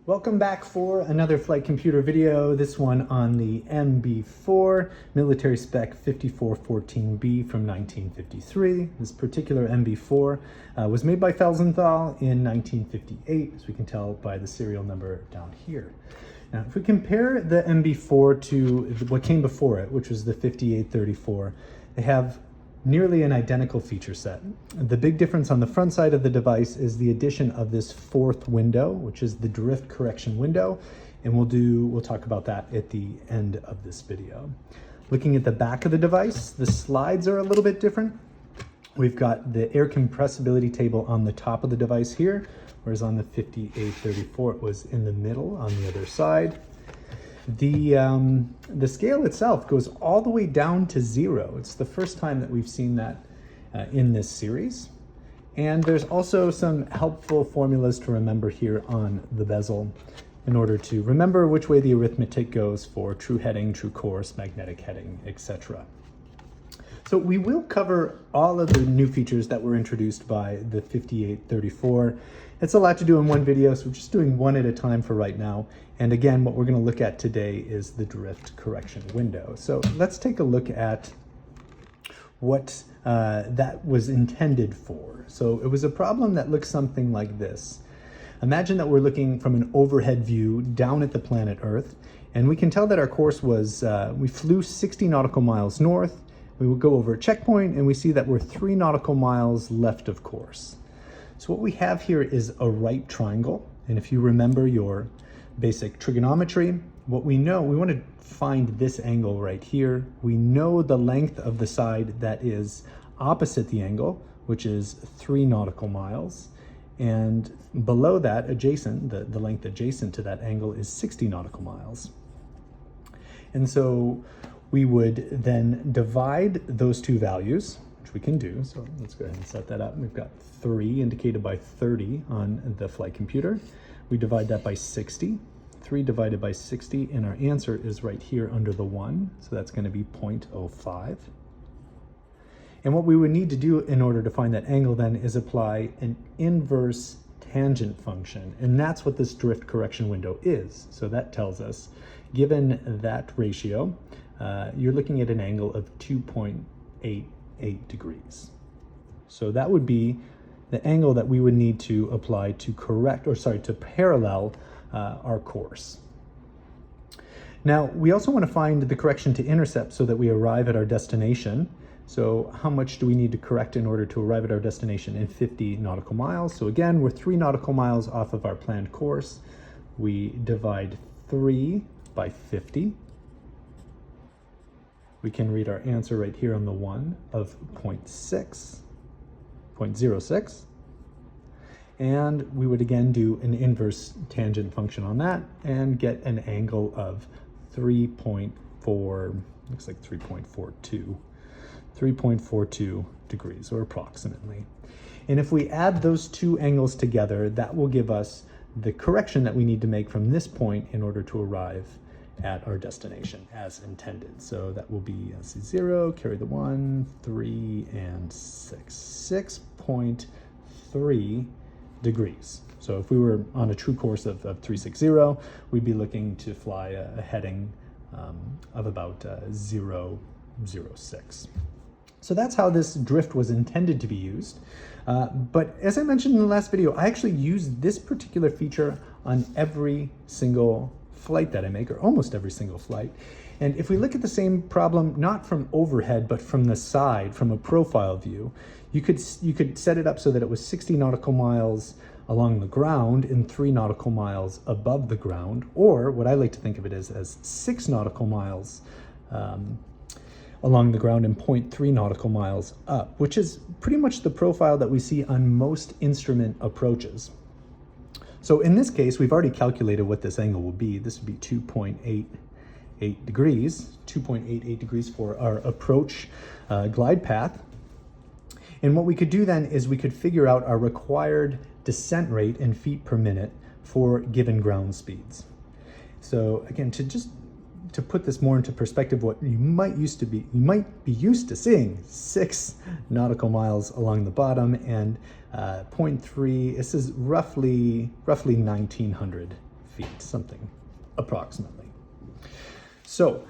Welcome back for another flight computer video, this one on the MB-4 military spec 5414B from 1953. This particular MB-4 was made by Felsenthal in 1958, as we can tell by the serial number down here. Now, if we compare the MB-4 to what came before it, which was the 5834, they have nearly an identical feature set. The big difference on the front side of the device is the addition of this fourth window, which is the drift correction window, and we'll talk about that at the end of this video. Looking at the back of the device, the slides are a little bit different. We've got the air compressibility table on the top of the device here, whereas on the 5834 it was in the middle on the other side. The scale itself goes all the way down to 0. It's the first time that we've seen that in this series. And there's also some helpful formulas to remember here on the bezel in order to remember which way the arithmetic goes for true heading, true course, magnetic heading, etc. So we will cover all of the new features that were introduced by the 5834. It's a lot to do in one video, so we're just doing one at a time for right now. And again, what we're going to look at today is the drift correction window. So let's take a look at what that was intended for. So it was a problem that looks something like this. Imagine that we're looking from an overhead view down at the planet Earth, and we can tell that our course was, we flew 60 nautical miles north. We will go over a checkpoint and we see that we're 3 nautical miles left of course. So what we have here is a right triangle. And if you remember your basic trigonometry, what we know, we want to find this angle right here. We know the length of the side that is opposite the angle, which is 3 nautical miles. And below that, adjacent, the length adjacent to that angle is 60 nautical miles. And so we would then divide those two values, which we can do. So let's go ahead and set that up. We've got 3 indicated by 30 on the flight computer. We divide that by 60. 3 divided by 60, and our answer is right here under the 1. So that's going to be 0.05. And what we would need to do in order to find that angle then is apply an inverse tangent function. And that's what this drift correction window is. So that tells us, given that ratio, you're looking at an angle of 2.88 degrees. So that would be the angle that we would need to apply to to parallel our course. Now, we also want to find the correction to intercept so that we arrive at our destination. So how much do we need to correct in order to arrive at our destination in 50 nautical miles? So again, we're 3 nautical miles off of our planned course. We divide 3 by 50. We can read our answer right here on the 1 of 0.06. And we would again do an inverse tangent function on that and get an angle of 3.4, looks like 3.42 degrees, or approximately. And if we add those two angles together, that will give us the correction that we need to make from this point in order to arrive at our destination as intended. So that will be 0, carry the 1, 3, and 6. 6.3 degrees. So if we were on a true course of 360, we'd be looking to fly a heading of about 0.06. So that's how this drift was intended to be used. But as I mentioned in the last video, I actually use this particular feature on every single flight that I make, or almost every single flight. And if we look at the same problem, not from overhead, but from the side, from a profile view, you could set it up so that it was 60 nautical miles along the ground and 3 nautical miles above the ground, or what I like to think of it as 6 nautical miles along the ground and 0.3 nautical miles up, which is pretty much the profile that we see on most instrument approaches. So in this case, we've already calculated what this angle will be. This would be 2.88 degrees, 2.88 degrees for our approach glide path. And what we could do then is we could figure out our required descent rate in feet per minute for given ground speeds. So again, to put this more into perspective, what you might be used to seeing 6 nautical miles along the bottom and 0.3, this is roughly 1900 feet, something approximately. So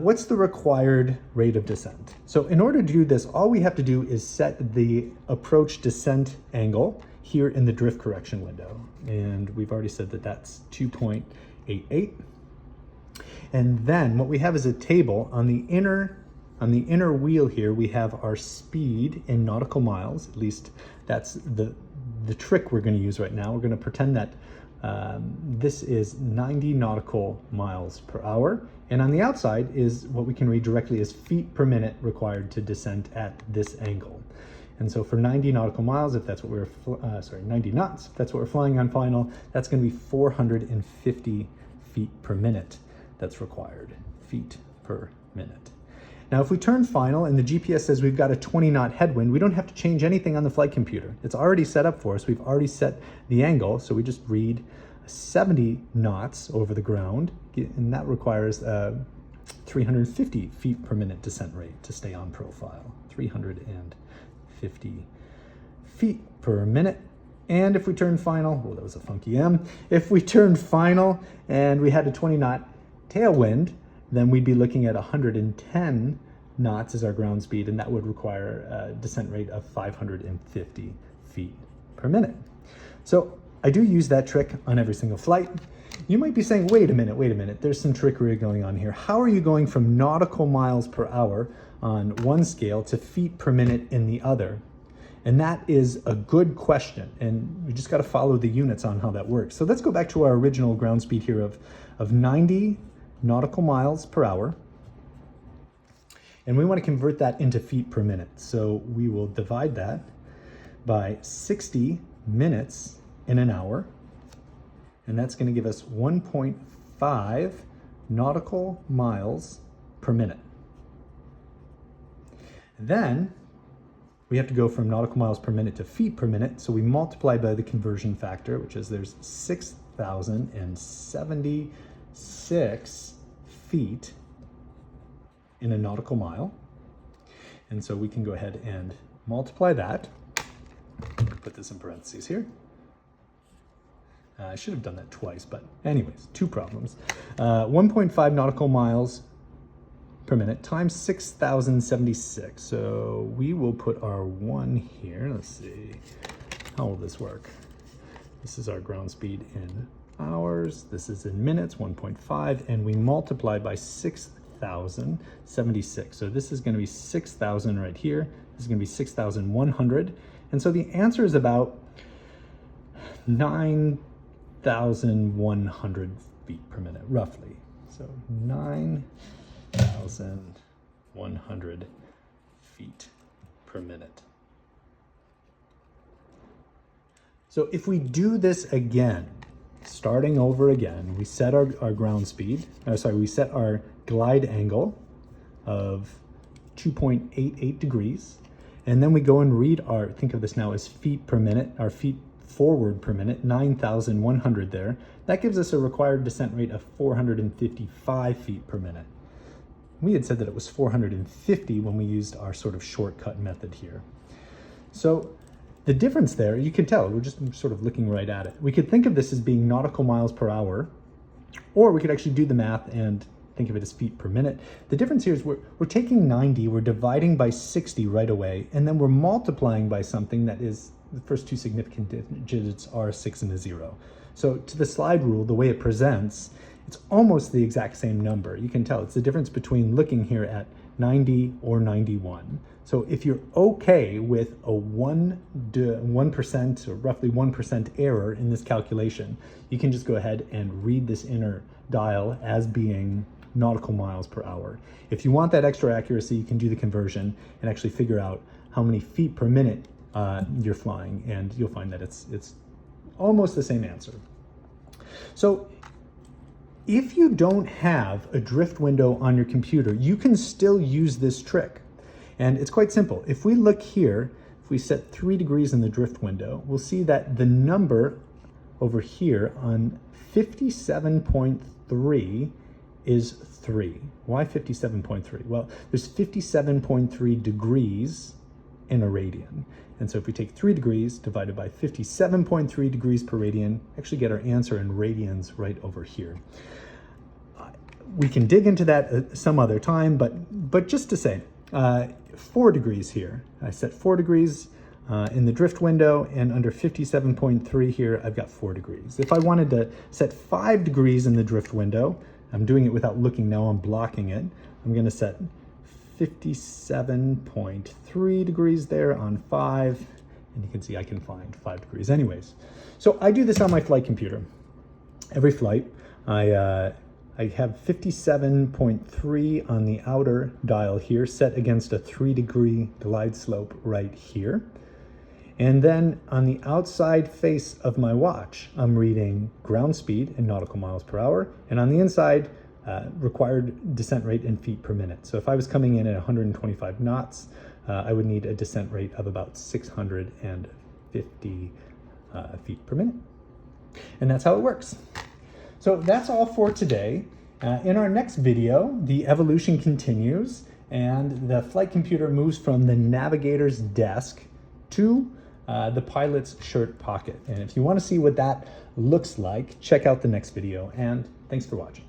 what's the required rate of descent? So in order to do this, all we have to do is set the approach descent angle here in the drift correction window. And we've already said that that's 2.88. And then what we have is a table on the inner wheel here. We have our speed in nautical miles. At least that's the trick we're going to use right now. We're going to pretend that this is 90 nautical miles per hour. And on the outside is what we can read directly as feet per minute required to descend at this angle. And so for 90 nautical miles, if that's what we're, 90 knots, if that's what we're flying on final, that's going to be 450 feet per minute that's required, feet per minute. Now, if we turn final and the GPS says we've got a 20 knot headwind, we don't have to change anything on the flight computer. It's already set up for us. We've already set the angle, so we just read 70 knots over the ground, and that requires 350 feet per minute descent rate to stay on profile, 350 feet per minute. And if we turn final, well, that was a funky M. If we turned final and we had a 20 knot tailwind, then we'd be looking at 110 knots as our ground speed, and that would require a descent rate of 550 feet per minute. So I do use that trick on every single flight. You might be saying, wait a minute, there's some trickery going on here. How are you going from nautical miles per hour on one scale to feet per minute in the other? And that is a good question, and we just got to follow the units on how that works. So let's go back to our original ground speed here of 90 nautical miles per hour. And we want to convert that into feet per minute. So we will divide that by 60 minutes in an hour. And that's going to give us 1.5 nautical miles per minute. Then we have to go from nautical miles per minute to feet per minute. So we multiply by the conversion factor, which is there's 6,076 feet in a nautical mile. And so we can go ahead and multiply that. Put this in parentheses here. I should have done that twice, but anyways, two problems. 1.5 nautical miles per minute times 6,076. So we will put our 1 here. Let's see, how will this work? This is our ground speed in hours. This is in minutes, 1.5, and we multiply by 6,076. So this is going to be 6,000 right here. This is going to be 6,100. And so the answer is about 9,100 feet per minute, roughly. So 9,100 feet per minute. So if we do this again, starting over again, we set our ground speed, we set our glide angle of 2.88 degrees, and then we go and read our, think of this now as feet per minute, our feet forward per minute, 9,100 there. That gives us a required descent rate of 455 feet per minute. We had said that it was 450 when we used our sort of shortcut method here. So the difference there, you can tell, we're just sort of looking right at it. We could think of this as being nautical miles per hour, or we could actually do the math and think of it as feet per minute. The difference here is we're taking 90, we're dividing by 60 right away, and then we're multiplying by something that is, the first two significant digits are a 6 and a 0. So to the slide rule, the way it presents, it's almost the exact same number. You can tell it's the difference between looking here at 90 or 91. So if you're okay with a 1% or roughly 1% error in this calculation, you can just go ahead and read this inner dial as being nautical miles per hour. If you want that extra accuracy, you can do the conversion and actually figure out how many feet per minute you're flying, and you'll find that it's almost the same answer. So if you don't have a drift window on your computer, you can still use this trick. And it's quite simple. If we look here, if we set 3 degrees in the drift window, we'll see that the number over here on 57.3 is 3. Why 57.3? Well, there's 57.3 degrees in a radian. And so if we take 3 degrees divided by 57.3 degrees per radian, actually get our answer in radians right over here. We can dig into that some other time, but just to say, 4 degrees here. I set 4 degrees in the drift window, and under 57.3 here, I've got 4 degrees. If I wanted to set 5 degrees in the drift window, I'm doing it without looking now, I'm blocking it. I'm gonna set 57.3 degrees there on 5, and you can see I can find 5 degrees anyways. So I do this on my flight computer. Every flight, I have 57.3 on the outer dial here, set against a 3-degree glide slope right here. And then on the outside face of my watch, I'm reading ground speed in nautical miles per hour, and on the inside, required descent rate in feet per minute. So if I was coming in at 125 knots, I would need a descent rate of about 650 feet per minute. And that's how it works. So that's all for today. In our next video, the evolution continues and the flight computer moves from the navigator's desk to the pilot's shirt pocket. And if you want to see what that looks like, check out the next video, and thanks for watching.